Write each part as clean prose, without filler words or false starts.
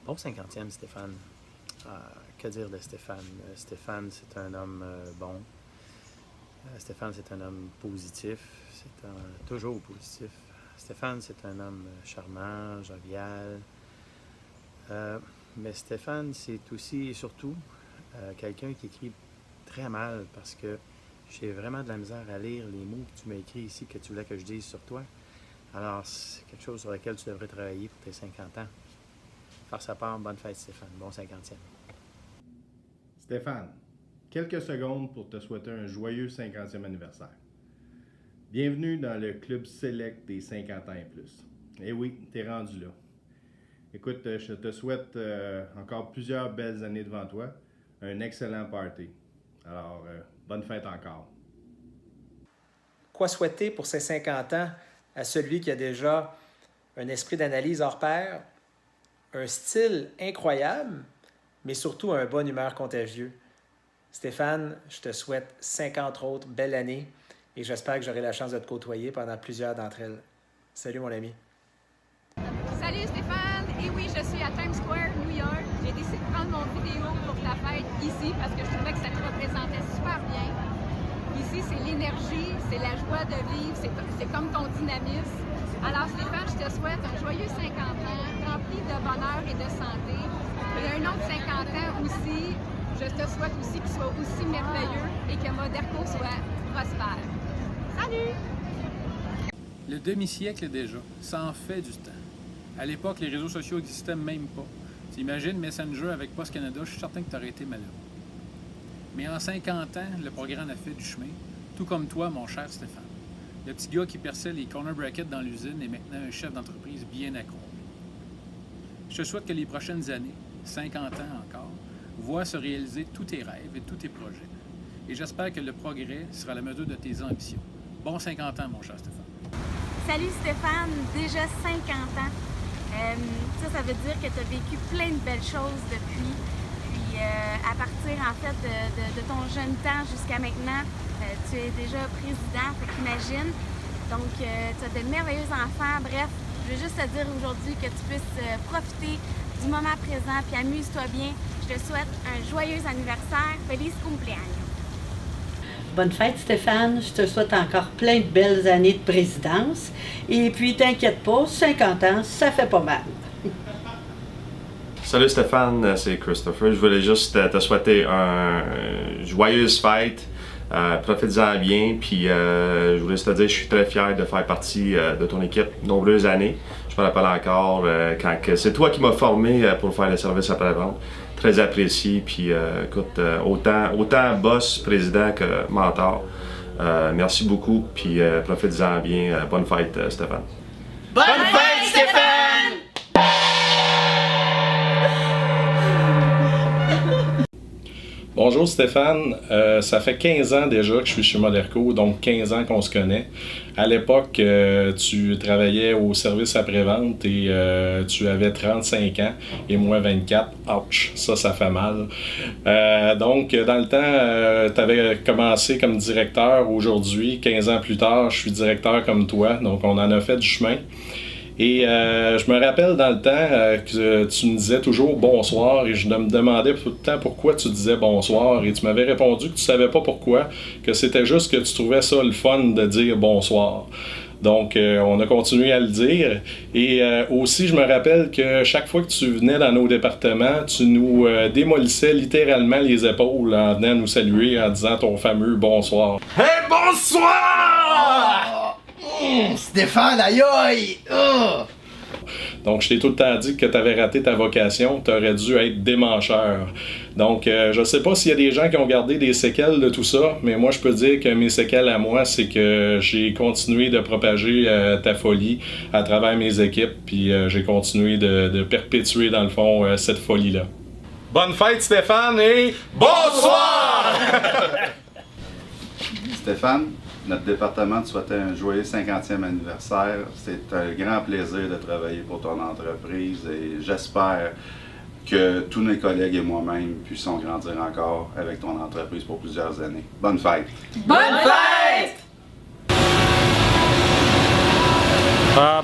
Bon 50e, Stéphane. Que dire de Stéphane? Stéphane, c'est un homme bon. Stéphane, c'est un homme positif. Toujours positif. Stéphane, c'est un homme charmant, jovial. Mais Stéphane, c'est aussi et surtout quelqu'un qui écrit très mal parce que j'ai vraiment de la misère à lire les mots que tu m'as écrits ici, que tu voulais que je dise sur toi. Alors, c'est quelque chose sur lequel tu devrais travailler pour tes 50 ans. Faire sa part, bonne fête Stéphane, bon 50e. Stéphane, quelques secondes pour te souhaiter un joyeux 50e anniversaire. Bienvenue dans le club select des 50 ans et plus. Eh oui, t'es rendu là. Écoute, je te souhaite encore plusieurs belles années devant toi, un excellent party. Alors, bonne fête encore. Quoi souhaiter pour ses 50 ans à celui qui a déjà un esprit d'analyse hors pair, un style incroyable, mais surtout un bonne humeur contagieux? Stéphane, je te souhaite 50 autres belles années et j'espère que j'aurai la chance de te côtoyer pendant plusieurs d'entre elles. Salut mon ami. Salut Stéphane! Et oui, je suis à Times Square, New York. J'ai décidé de prendre mon vidéo pour la fête ici parce que je trouvais que ça te représentait super bien. Ici, c'est l'énergie, c'est la joie de vivre, c'est comme ton dynamisme. Alors Stéphane, je te souhaite un joyeux 50 ans, rempli de bonheur et de santé. Et un autre 50 ans aussi, je te souhaite aussi qu'il soit aussi merveilleux et que Moderco soit prospère. Salut! Le demi-siècle déjà, ça en fait du temps. À l'époque, les réseaux sociaux n'existaient même pas. Tu imagines Messenger avec Post Canada, je suis certain que tu aurais été malheureux. Mais en 50 ans, le programme a fait du chemin, tout comme toi, mon cher Stéphane. Le petit gars qui perçait les corner brackets dans l'usine est maintenant un chef d'entreprise bien accompli. Je te souhaite que les prochaines années, 50 ans encore, voient se réaliser tous tes rêves et tous tes projets. Et j'espère que le progrès sera à la mesure de tes ambitions. Bon 50 ans, mon cher Stéphane. Salut Stéphane, déjà 50 ans. Ça veut dire que tu as vécu plein de belles choses depuis. Puis à partir en fait de ton jeune temps jusqu'à maintenant, tu es déjà président, fait qu'imagine. Donc tu as de merveilleux enfants. Bref, je veux juste te dire aujourd'hui que tu puisses profiter du moment présent puis amuse-toi bien. Je te souhaite un joyeux anniversaire. Feliz cumpleaños. Bonne fête Stéphane, je te souhaite encore plein de belles années de présidence. Et puis t'inquiète pas, 50 ans, ça fait pas mal. Salut Stéphane, c'est Christopher. Je voulais juste te souhaiter une joyeuse fête. Profite-en bien. Puis je voulais juste te dire, je suis très fier de faire partie de ton équipe nombreuses années. Je me rappelle encore quand c'est toi qui m'as formé pour faire le service après-vente. Très apprécié, puis écoute, autant boss, président que mentor. Merci beaucoup, puis profitez-en bien. Bonne fête, Stéphane. Bonne fête, Stéphane! Bonjour Stéphane, ça fait 15 ans déjà que je suis chez Moderco, donc 15 ans qu'on se connaît. À l'époque, tu travaillais au service après-vente et tu avais 35 ans et moi 24. Ouch, ça fait mal. Donc, dans le temps, tu avais commencé comme directeur. Aujourd'hui, 15 ans plus tard, je suis directeur comme toi, donc on en a fait du chemin. Et je me rappelle dans le temps que tu me disais toujours bonsoir et je me demandais tout le temps pourquoi tu disais bonsoir et tu m'avais répondu que tu savais pas pourquoi, que c'était juste que tu trouvais ça le fun de dire bonsoir. Donc on a continué à le dire et aussi je me rappelle que chaque fois que tu venais dans nos départements, tu nous démolissais littéralement les épaules en venant nous saluer en disant ton fameux bonsoir. Hey, bonsoir! Stéphane, aïe aïe! Donc, je t'ai tout le temps dit que tu avais raté ta vocation, tu aurais dû être démancheur. Donc, je sais pas s'il y a des gens qui ont gardé des séquelles de tout ça, mais moi, je peux dire que mes séquelles à moi, c'est que j'ai continué de propager ta folie à travers mes équipes, puis j'ai continué de perpétuer, dans le fond, cette folie-là. Bonne fête, Stéphane, et bonsoir! Stéphane, notre département te souhaitait un joyeux 50e anniversaire. C'est un grand plaisir de travailler pour ton entreprise et j'espère que tous mes collègues et moi-même puissions grandir encore avec ton entreprise pour plusieurs années. Bonne fête! Bonne fête!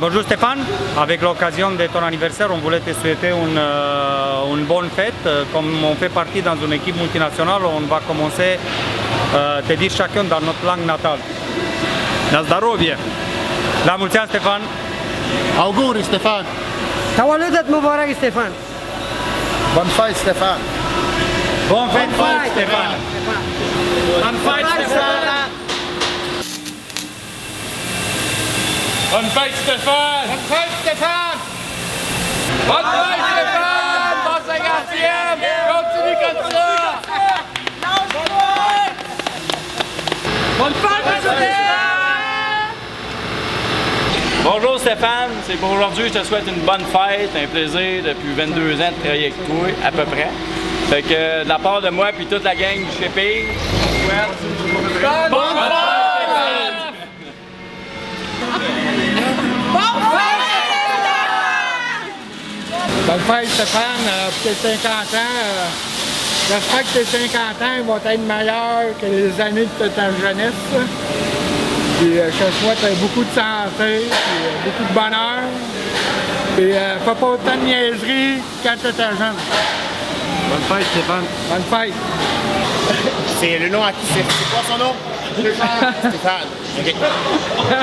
Bonjour Stéphane, avec l'occasion de ton anniversaire, on voulait te souhaiter une bonne fête. Comme on fait partie dans une équipe multinationale, on va commencer à te dire chacun dans notre langue natale. Na zdrowie! La mulți ani, Stefan! Auguri, Stéphane. تولدت مبارك ستيفان. Bonne fête, Stéphane. Bonne fête, Stéphane! Bonne fête, Stéphane! Bonne fête, Stéphane! Bonne fête, Stéphane. Bonne fête, Stéphane! Bon 50e! Continue comme ça! Bonne fête, Stéphane! Bonjour Stéphane, c'est pour aujourd'hui, je te souhaite une bonne fête, un plaisir depuis 22 ans de travailler avec toi, à peu près. Fait que de la part de moi puis toute la gang du shipping, je souhaite bonne fête! Bonne fête Stéphane, pour tes 50 ans. J'espère que tes 50 ans ils vont être meilleurs que les années de ta jeunesse. Puis je te souhaite beaucoup de santé, puis beaucoup de bonheur. Puis fais pas autant de niaiseries quand tu étais jeune. Bonne fête, Stéphane! Bonne fête! C'est le nom à qui c'est quoi son nom? Stéphane. OK.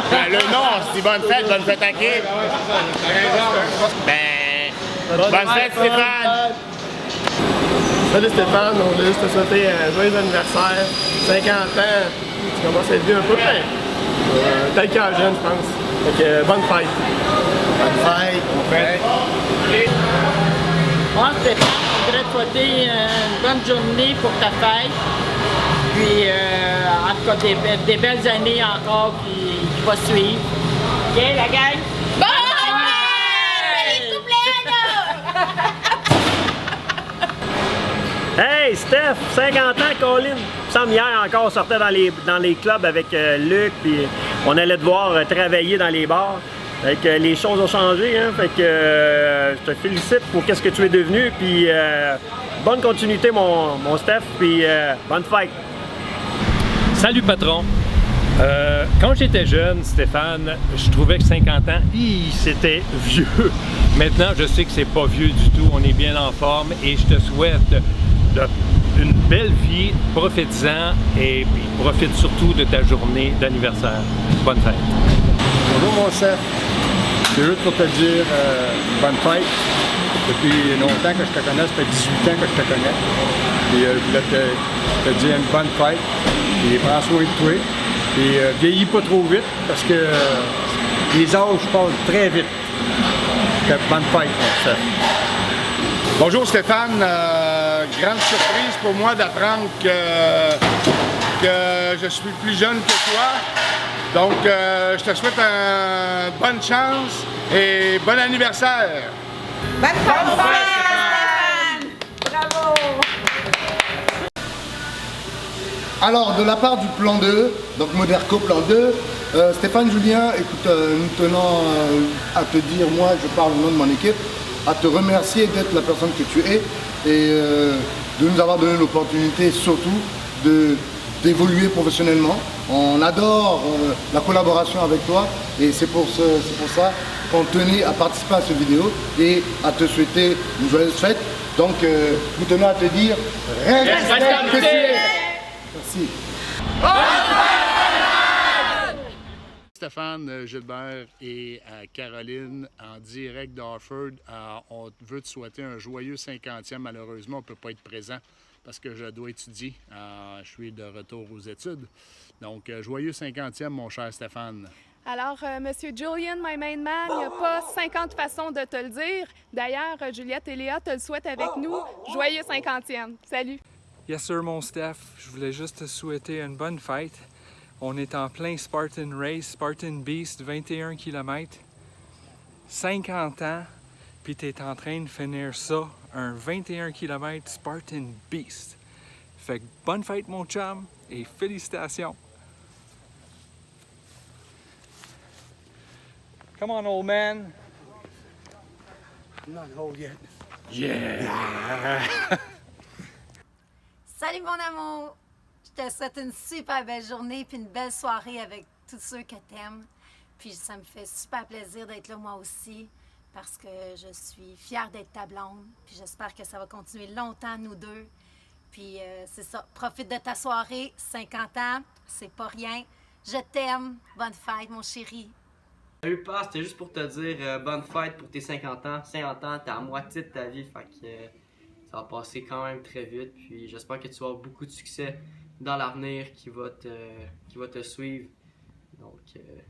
Ben, le nom, on se dit bonne fête à qui? Ben, bonne fête, Stéphane! Salut Stéphane, on voulait juste te souhaiter un joyeux anniversaire. 50 ans, tu commences à être vieux un peu, mais peut-être qu'un jeune, je pense. Fait que bonne fête. Bonne fête. Bonne fête. Moi, Stéphane, je voudrais te souhaiter une bonne journée pour ta fête. Puis, en tout cas, des belles années encore qui vont suivre. OK, la gang? Hey Steph, 50 ans, Colin. Il me semble hier encore, on sortait dans les clubs avec Luc, puis on allait devoir travailler dans les bars. Fait que les choses ont changé, hein. Fait que je te félicite pour qu'est-ce que tu es devenu, puis bonne continuité mon Steph, puis bonne fête. Salut patron. Quand j'étais jeune, Stéphane, je trouvais que 50 ans, c'était vieux. Maintenant, je sais que c'est pas vieux du tout, on est bien en forme et je te souhaite une belle vie, profite-en et puis profite surtout de ta journée d'anniversaire. Bonne fête. Bonjour mon chef. C'est juste pour te dire bonne fête. Depuis longtemps que je te connais, ça fait 18 ans que je te connais. Et je voulais te dire une bonne fête. Et prends soin de toi. Et vieillis pas trop vite parce que les âges passent très vite. Bonne fête mon chef. Bonjour Stéphane, grande surprise pour moi d'apprendre que je suis plus jeune que toi. Donc je te souhaite une bonne chance et bon anniversaire. Bonne fête, Stéphane! Bravo! Alors, de la part du plan 2, donc Moderco plan 2, Stéphane Julien, écoute, nous tenons à te dire, moi je parle au nom de mon équipe, à te remercier d'être la personne que tu es et de nous avoir donné l'opportunité surtout d'évoluer professionnellement. On adore la collaboration avec toi et c'est pour ça qu'on tenait à participer à cette vidéo et à te souhaiter une joyeuse fête. Donc nous tenons à te dire reste comme tu es. Merci. Stéphane Gilbert et Caroline en direct d'Harford. On veut te souhaiter un joyeux 50e. Malheureusement, on ne peut pas être présent parce que je dois étudier. Je suis de retour aux études. Donc, joyeux 50e, mon cher Stéphane. Alors, Monsieur Julian, my main man, il n'y a pas 50 façons de te le dire. D'ailleurs, Juliette et Léa te le souhaitent avec nous. Joyeux 50e. Salut! Yes sir, mon Steph. Je voulais juste te souhaiter une bonne fête. On est en plein Spartan Race, Spartan Beast, 21 km. 50 ans, puis tu es en train de finir ça, un 21 km Spartan Beast. Fait que bonne fête, mon chum, et félicitations! Come on, old man. I'm not old yet. Yeah! Salut mon amour! Je te souhaite une super belle journée puis une belle soirée avec tous ceux que t'aimes. Puis ça me fait super plaisir d'être là moi aussi parce que je suis fière d'être ta blonde. Puis j'espère que ça va continuer longtemps, nous deux. Puis c'est ça, profite de ta soirée, 50 ans, c'est pas rien. Je t'aime, bonne fête mon chéri. Salut Pa, c'était juste pour te dire bonne fête pour tes 50 ans. 50 ans, t'es à moitié de ta vie, fait que ça va passer quand même très vite. Puis j'espère que tu vas avoir beaucoup de succès dans l'avenir qui va te suivre. Donc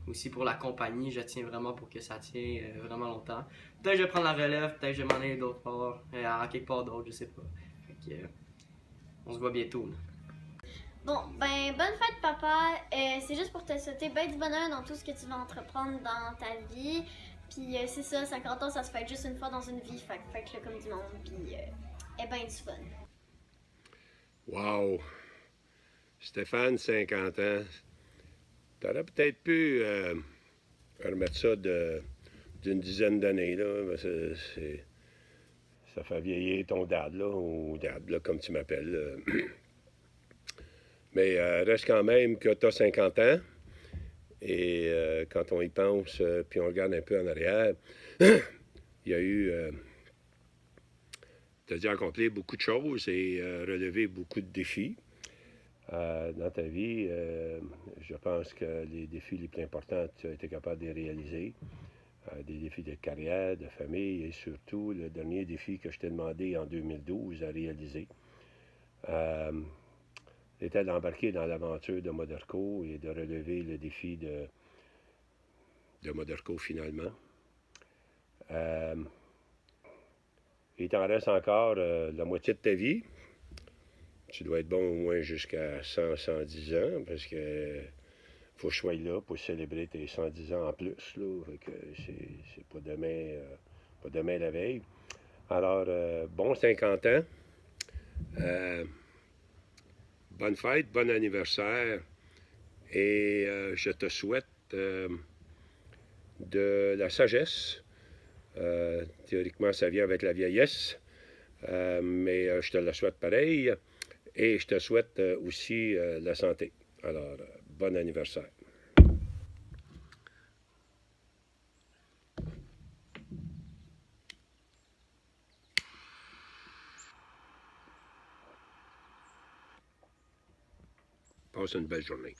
aussi pour la compagnie, je tiens vraiment pour que ça tienne vraiment longtemps. Peut-être que je vais prendre la relève, peut-être que je vais m'en aller d'autre part, à quelque part d'autre, je sais pas. Fait que, on se voit bientôt. Là. Bon, ben, bonne fête, papa. C'est juste pour te souhaiter ben du bonheur dans tout ce que tu vas entreprendre dans ta vie. Puis c'est ça, 50 ans, ça se fait juste une fois dans une vie. Fait que là, comme du monde. Puis, ben du fun. Wow! Stéphane, 50 ans. T'aurais peut-être pu remettre ça d'une dizaine d'années, là. Ça fait vieillir ton dad, là, ou dad, là, comme tu m'appelles. Mais reste quand même que tu as 50 ans. Et quand on y pense, puis on regarde un peu en arrière, il y a eu... tu as dû accomplir beaucoup de choses et relever beaucoup de défis dans ta vie. Je pense que les défis les plus importants, tu as été capable de les réaliser. Des défis de carrière, de famille et surtout le dernier défi que je t'ai demandé en 2012 à réaliser. C'était d'embarquer dans l'aventure de Moderco et de relever le défi de Moderco finalement. Il t'en reste encore la moitié de ta vie. Tu dois être bon au moins jusqu'à 100, 110 ans parce que faut que je sois là pour célébrer tes 110 ans en plus. Là. Fait que c'est pas demain la veille. Alors, bon 50 ans. Bonne fête, bon anniversaire et je te souhaite de la sagesse. Théoriquement, ça vient avec la vieillesse, mais je te la souhaite pareil et je te souhaite aussi la santé. Alors, bon anniversaire. Passe une belle journée.